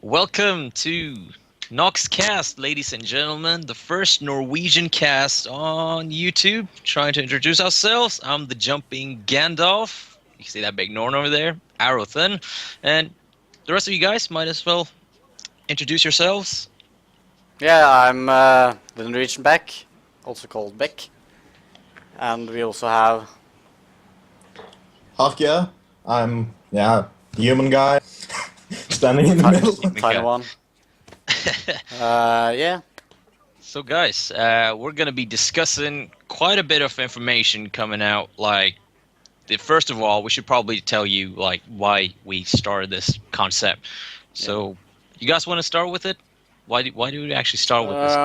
Welcome to NoXCast, ladies and gentlemen, the first Norwegian cast on YouTube. Trying to introduce ourselves. I'm the jumping Gandalf. You can see that big Norn over there, Arrowthan. And the rest of you guys might as well introduce yourselves. Yeah, I'm the Norwegian Beck, also called Beck. And we also have... Halfgear. I'm, the human guy. Standing in the middle. Tiny one. Yeah. So guys, we're going to be discussing quite a bit of information coming out. First of all, we should probably tell you why we started this concept. So, you guys want to start with it? Why do we actually start with this?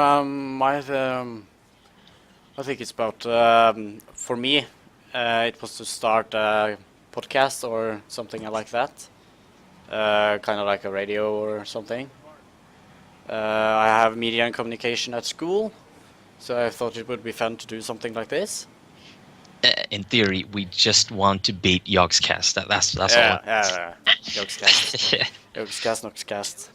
I think it's about, for me, it was to start a podcast or something like that. Kind of like a radio or something. I have media and communication at school, so I thought it would be fun to do something like this. In theory, we just want to beat NoXCast. That's all. Yeah. NoXCast. NoXCast.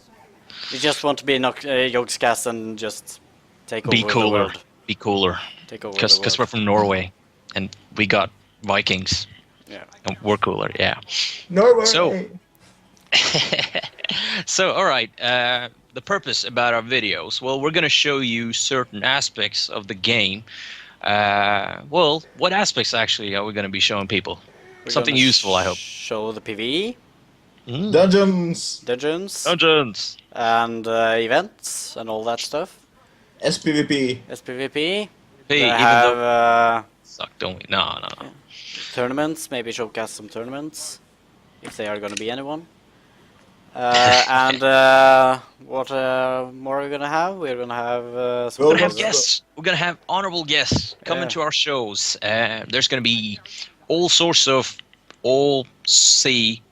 We just want to be NoXCast and just take over the world. Be cooler. Take over the world. Because we're from Norway, and we got Vikings. Yeah. And we're cooler, yeah. Norway! So, all right, the purpose about our videos, well, we're going to show you certain aspects of the game. Well, what aspects actually are we going to be showing people? Something useful, I hope. Show the PvE. Dungeons! Dungeons! And events and all that stuff. SPVP. SPVP. Hey, We even have though suck, don't we? No. tournaments, maybe showcase some tournaments, if they are going to be anyone. And what more are we going to have? We're going to have some... We're going to have guests. We're going to have honorable guests coming Yeah. to our shows. There's going to be all sorts of,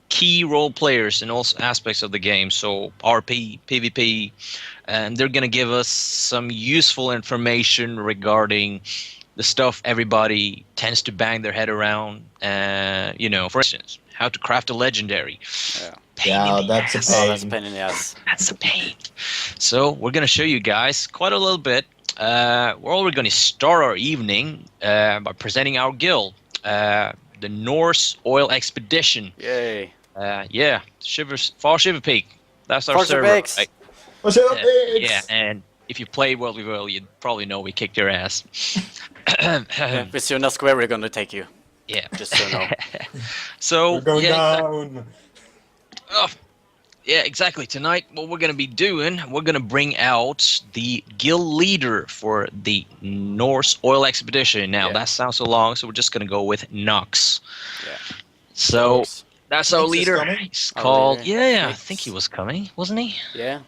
key role players in all aspects of the game. So RP, PvP, and they're going to give us some useful information regarding the stuff everybody tends to bang their head around. For instance, how to craft a legendary. That's a Oh, pain. that's a pain in the ass. That's a pain. So we're going to show you guys quite a little bit. We're already going to start our evening by presenting our guild, the Norse Oil Expedition. Yay. Far Shiver Peak. That's our Far server. Shiver Peaks. Right? What's up, Yeah, and if you played World of Oil, you'd probably know we kicked your ass. We soon ask where we're going to take you, Yeah. just so you know. So We're going down. Yeah, exactly. Tonight, what we're going to be doing, we're going to bring out the guild leader for the Norse Oil Expedition. Now, that sounds so long, so we're just going to go with NoX. Yeah. So, that's our Fnix is leader. coming? He's Our called... leader. Yeah, I Fnix. think he was coming, wasn't he? Yeah.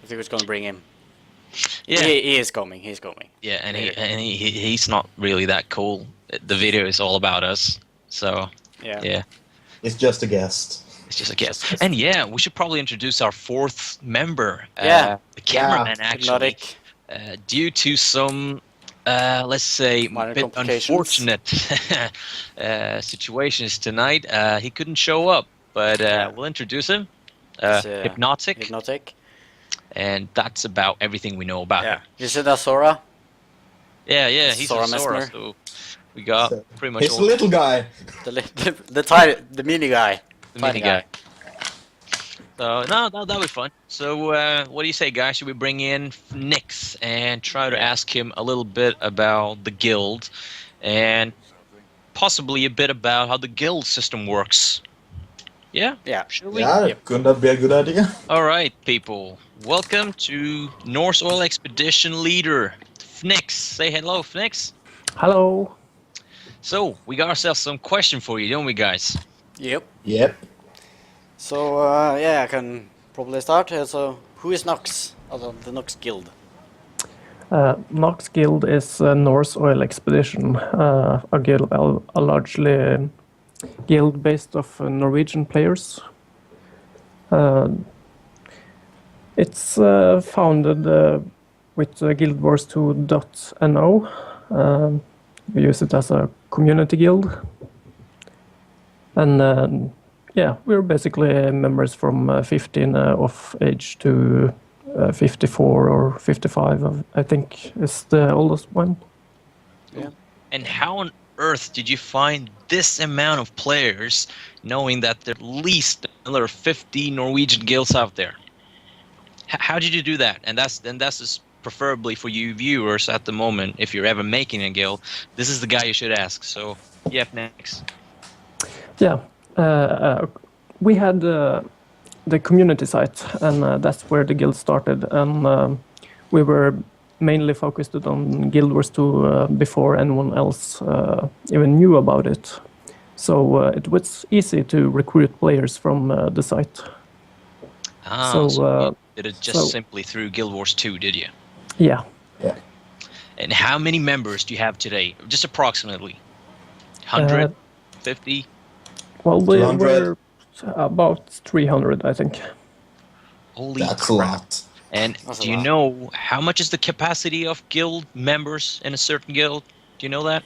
I think we're going to bring him. Yeah. He is coming. He's coming. Yeah, and he's not really that cool. The video is all about us, so yeah, It's just a guest. it's just a guess. And yeah, we should probably introduce our fourth member, Yeah. the cameraman. Actually, Hypnotic. due to some, let's say, Minor bit complications. unfortunate situations tonight, he couldn't show up. But we'll introduce him, It's, Hypnotic, and that's about everything we know about him. You see that Sora? Yeah, he's Sora a Sora, Messner. so we got pretty much He's all a little guy. The mini guy. the mini guy. So no, that'll be fun. So what do you say, guys? Should we bring in Fnix and try to ask him a little bit about the guild and possibly a bit about how the guild system works? Yeah? Yeah. Should we? Yeah, couldn't that be a good idea? All right, people. Welcome to Norse Oil Expedition leader, Fnix. Say hello, Fnix. Hello. So, we got ourselves some question for you, don't we, guys? Yep. Yep. So, I can probably start. So, who is NoX? The NoX Guild. NoX Guild is a Norse Oil Expedition, a guild, a largely guild based of Norwegian players. It's founded with Guild Wars 2.no. We use it as a community guild. And Yeah, we're basically members from 15 of age to 54 or 55, I think is the oldest one. Yeah. And how on earth did you find this amount of players, knowing that there are at least another 50 Norwegian guilds out there? How did you do that? And that's just preferably for you viewers at the moment. If you're ever making a guild, this is the guy you should ask. So, yeah, Fnix. Yeah, we had the community site, and that's where the guild started. And we were mainly focused on Guild Wars 2 before anyone else even knew about it. So it was easy to recruit players from the site. So you did it just simply through Guild Wars 2, did you? Yeah. Yeah. And how many members do you have today? Just approximately. 100? 50? Well, 200. we're about 300, I think. Holy That's crap. a lot. And That's do a you lot. know how much is the capacity of guild members in a certain guild? Do you know that?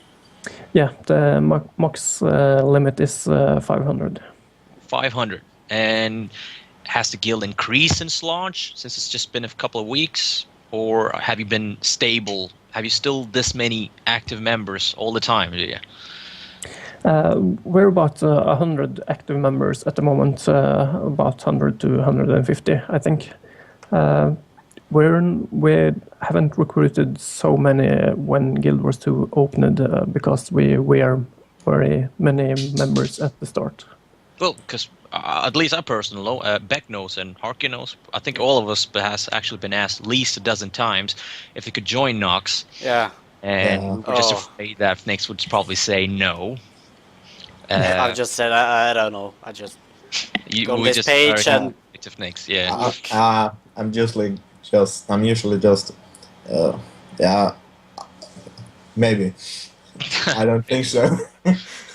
Yeah, the max limit is 500. 500. And has the guild increased since launch, since it's just been a couple of weeks? Or have you been stable? Have you still this many active members all the time? Do you? We're about 100 active members at the moment, about 100 to 150, I think. We haven't recruited so many when Guild Wars 2 opened because we are very many members at the start. Well, because at least I personally know, Beck knows and Harky knows. I think all of us has actually been asked at least a dozen times if we could join NoX. Yeah. And Yeah. we're just Oh. afraid that Fnix would probably say no. I just said I don't know. I just go on we this just page are and to Fnix, yeah. I'm usually just, yeah, maybe. I don't think so.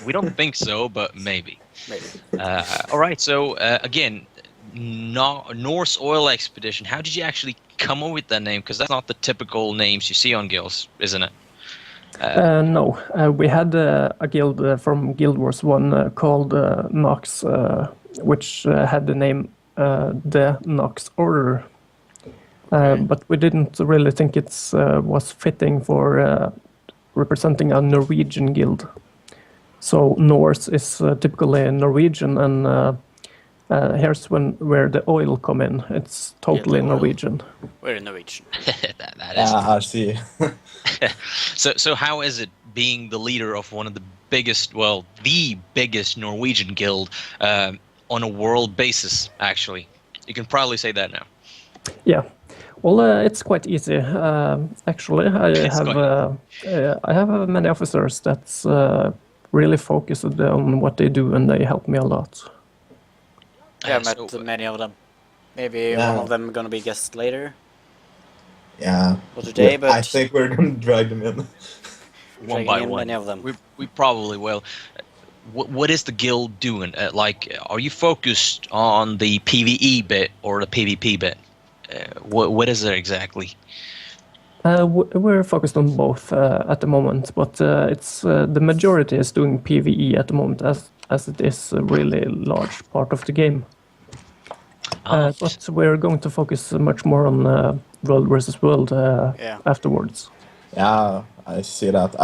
We don't think so, but maybe. maybe. All right, so again, Norse Oil Expedition. How did you actually come up with that name? Because that's not the typical names you see on guilds, isn't it? No, we had a guild from Guild Wars 1 called NoX, which had the name the NoX Order. But we didn't really think it was fitting for representing a Norwegian guild. So Norse is typically Norwegian, and here's where the oil come in. It's totally oil. Norwegian. We're in Norwegian. that is. I see. So how is it being the leader of one of the biggest, well, the biggest Norwegian guild on a world basis? Actually, you can probably say that now. Yeah. Well, it's quite easy. Actually, I have many officers that's really focused on what they do, and they help me a lot. Yeah, I met many of them. Maybe one of them gonna be guest later. Yeah. Or today, but I think we're gonna drag them in. One by in one. many of them. We probably will. What is the guild doing? Are you focused on the PvE bit or the PvP bit? What is it exactly? We're focused on both at the moment, but it's the majority is doing PvE at the moment, as it is a really large part of the game. But we're going to focus much more on world versus world afterwards. Yeah, I see that.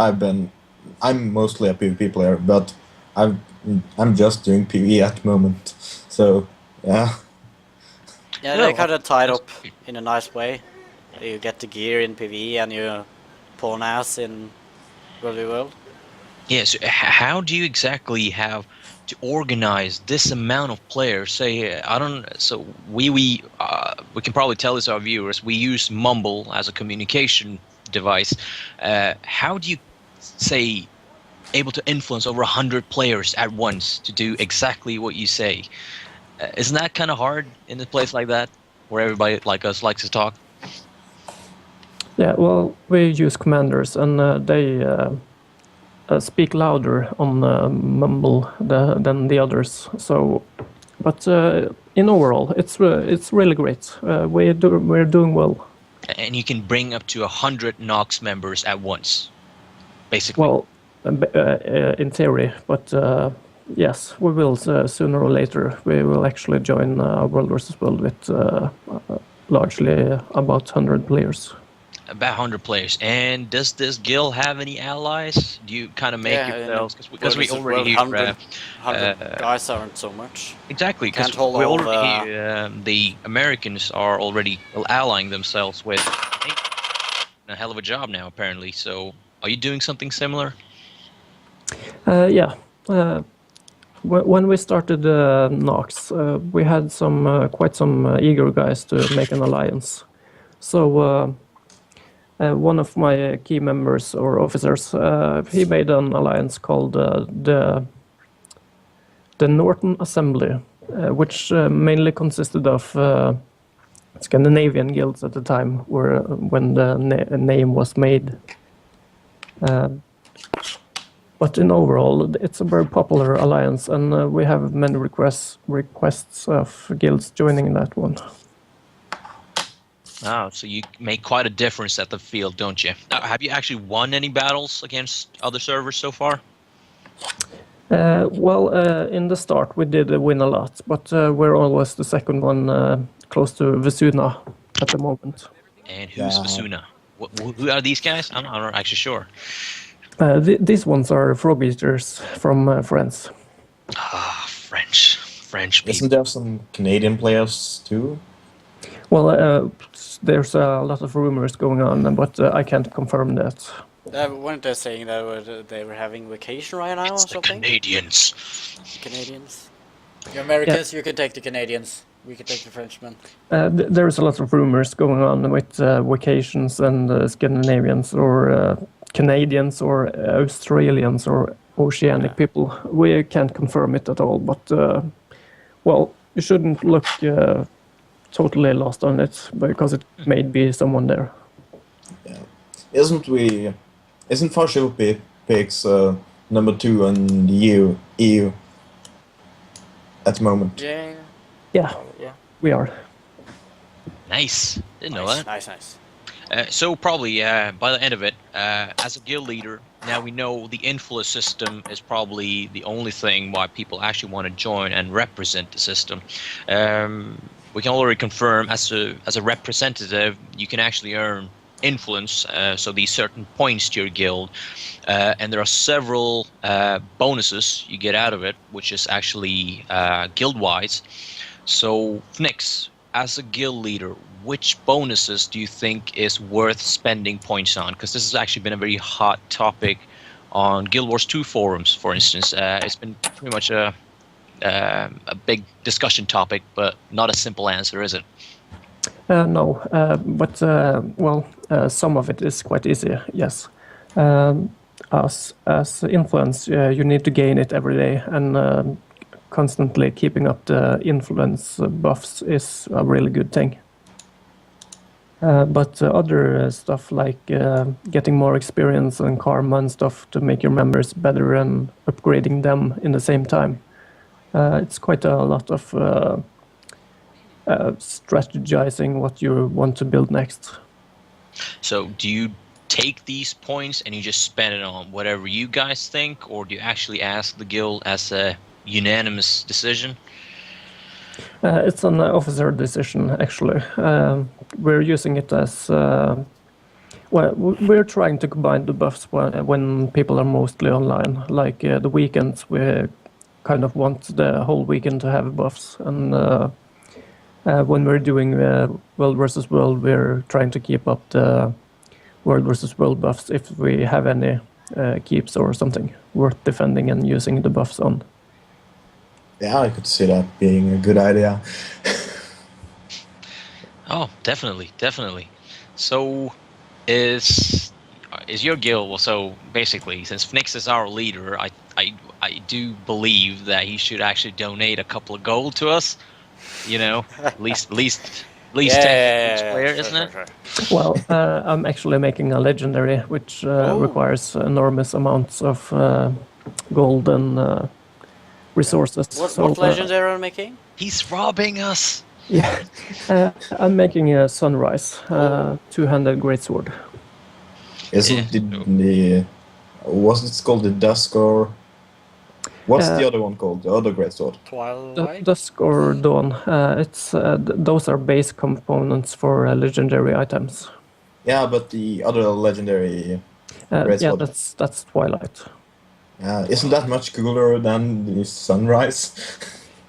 I'm mostly a PvP player, but I'm just doing PvE at the moment. So yeah. Yeah, they kind of tied up in a nice way. You get the gear in PvE and you pawn ass in World v World. Yeah, so how do you exactly have to organize this amount of players? Say, so we can probably tell this to our viewers. We use Mumble as a communication device. How do you, say, able to influence over 100 players at once to do exactly what you say? Isn't that kind of hard in a place like that, where everybody like us likes to talk? Yeah, well, we use commanders, and they speak louder on Mumble than the others. So, but in overall, it's really great. We're doing well. And you can bring up to 100 NoX members at once, basically. Well, in theory, but Yes, we will sooner or later. We will actually join World versus World with largely about 100 players. About 100 players. And does this guild have any allies? Do you kind of make Yeah, in yourselves? the Because we versus already world, hear. 100 guys aren't so much. Exactly, because Can't hold we all already hear the Americans are already allying themselves with a hell of a job now, apparently. So, are you doing something similar? Yeah. When we started NoX, we had quite some eager guys to make an alliance. So one of my key members or officers, he made an alliance called the Northern Assembly, which mainly consisted of Scandinavian guilds at the time, when the name was made. But in overall, it's a very popular alliance, and we have many requests of guilds joining that one. Oh, so you make quite a difference at the field, don't you? Have you actually won any battles against other servers so far? In the start, we did win a lot, but we're always the second one, close to Vesuna at the moment. And who's Vasuna? Who are these guys? I'm not actually sure. These ones are frog eaters from France. Ah, French people. Isn't there some Canadian players too? Well, there's a lot of rumors going on, but I can't confirm that. Weren't they saying that they were having vacation right now It's or the something? Canadians. Canadians. You Americans, you can take the Canadians. We can take the Frenchmen. There's a lot of rumors going on with vacations and Scandinavians or Canadians or Australians or oceanic people. We can't confirm it at all, but well, you shouldn't look totally lost on it because it may be someone there. Yeah. Isn't Farshilpi picks number 2 on the EU at the moment? Yeah. Yeah, we are. Nice. Didn't know that. Nice. So probably by the end of it, as a guild leader, now we know the influence system is probably the only thing why people actually want to join and represent the system. We can already confirm as a representative, you can actually earn influence, so these certain points to your guild, and there are several bonuses you get out of it, which is actually guild-wise. So Fnix, as a guild leader, which bonuses do you think is worth spending points on? Because this has actually been a very hot topic on Guild Wars 2 forums, for instance. It's been pretty much a big discussion topic, but not a simple answer, is it? No, but some of it is quite easy, yes. As influence, you need to gain it every day, and constantly keeping up the influence buffs is a really good thing. But other stuff like getting more experience and karma and stuff to make your members better and upgrading them in the same time, it's quite a lot of strategizing what you want to build next. So do you take these points and you just spend it on whatever you guys think, or do you actually ask the guild as a unanimous decision? It's an officer decision, actually. We're using it as we're trying to combine the buffs when people are mostly online. Like the weekends, we kind of want the whole weekend to have buffs, and when we're doing World versus World, we're trying to keep up the World versus World buffs if we have any keeps or something worth defending and using the buffs on. Yeah, I could see that being a good idea. Oh, definitely. So, is your guild? Well, so basically, since Fnix is our leader, I do believe that he should actually donate a couple of gold to us. You know, at least 10 each player, isn't it? Sure. Well, I'm actually making a legendary, which requires enormous amounts of gold and resources. What legendary are you making? He's robbing us. Yeah, I'm making a sunrise, two-handed greatsword. Isn't wasn't it called the Dusk or? What's the other one called? The other great sword? Twilight? Dusk or Dawn. Those are base components for legendary items. Yeah, but the other legendary great Yeah, sword. that's Twilight. Isn't that much cooler than the Sunrise?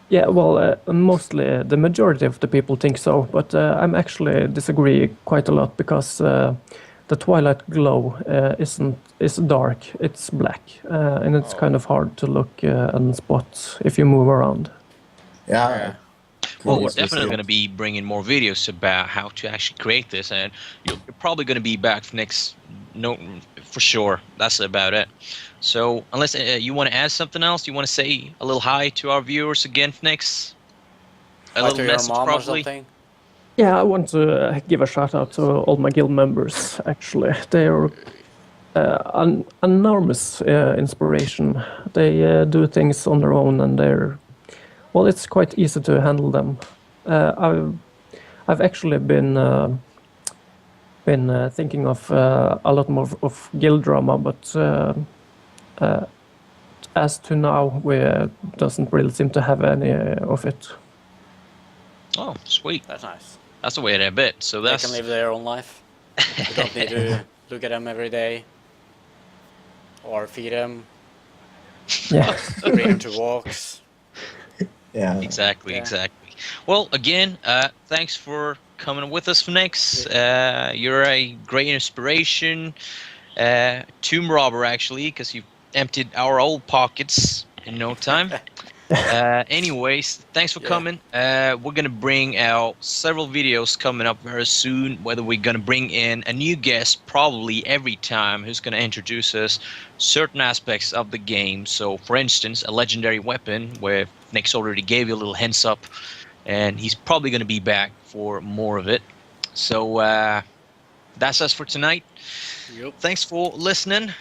Yeah, well, mostly the majority of the people think so, but I'm actually disagree quite a lot because the Twilight glow is dark. It's black, and it's kind of hard to look and spot if you move around. Yeah. Yeah. Well, we're Cool, so definitely see. going to be bringing more videos about how to actually create this, and you're probably going to be back next. No, for sure. That's about it. So, unless you want to add something else, you want to say a little hi to our viewers again, Fnix? A Hi little to your message, mom or probably. something? Yeah, I want to give a shout out to all my guild members. Actually, they are an enormous inspiration. They do things on their own, and it's quite easy to handle them. I've actually been thinking of a lot more of guild drama, but as to now, we doesn't really seem to have any of it. Oh, sweet. That's nice. That's the way to bit. So They that's can live their own life. You don't need to look at them every day. Or feed them, Yeah. bring them to walks. Yeah. exactly, Yeah. exactly. Well, again, thanks for coming with us, Fnix. You're a great inspiration. Tomb robber, actually, because you emptied our old pockets in no time. Anyways, thanks for Yeah. coming. We're gonna bring out several videos coming up very soon. Whether we're gonna bring in a new guest, probably every time, who's gonna introduce us certain aspects of the game. So, for instance, a legendary weapon, where Nick's already gave you a little hints up, and he's probably gonna be back for more of it. So that's us for tonight. Yup. Thanks for listening,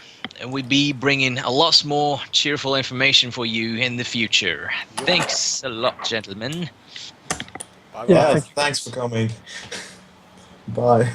and we'll be bringing a lot more cheerful information for you in the future. Thanks a lot, gentlemen. Bye Yeah, bye. Yes, thanks for coming. Bye.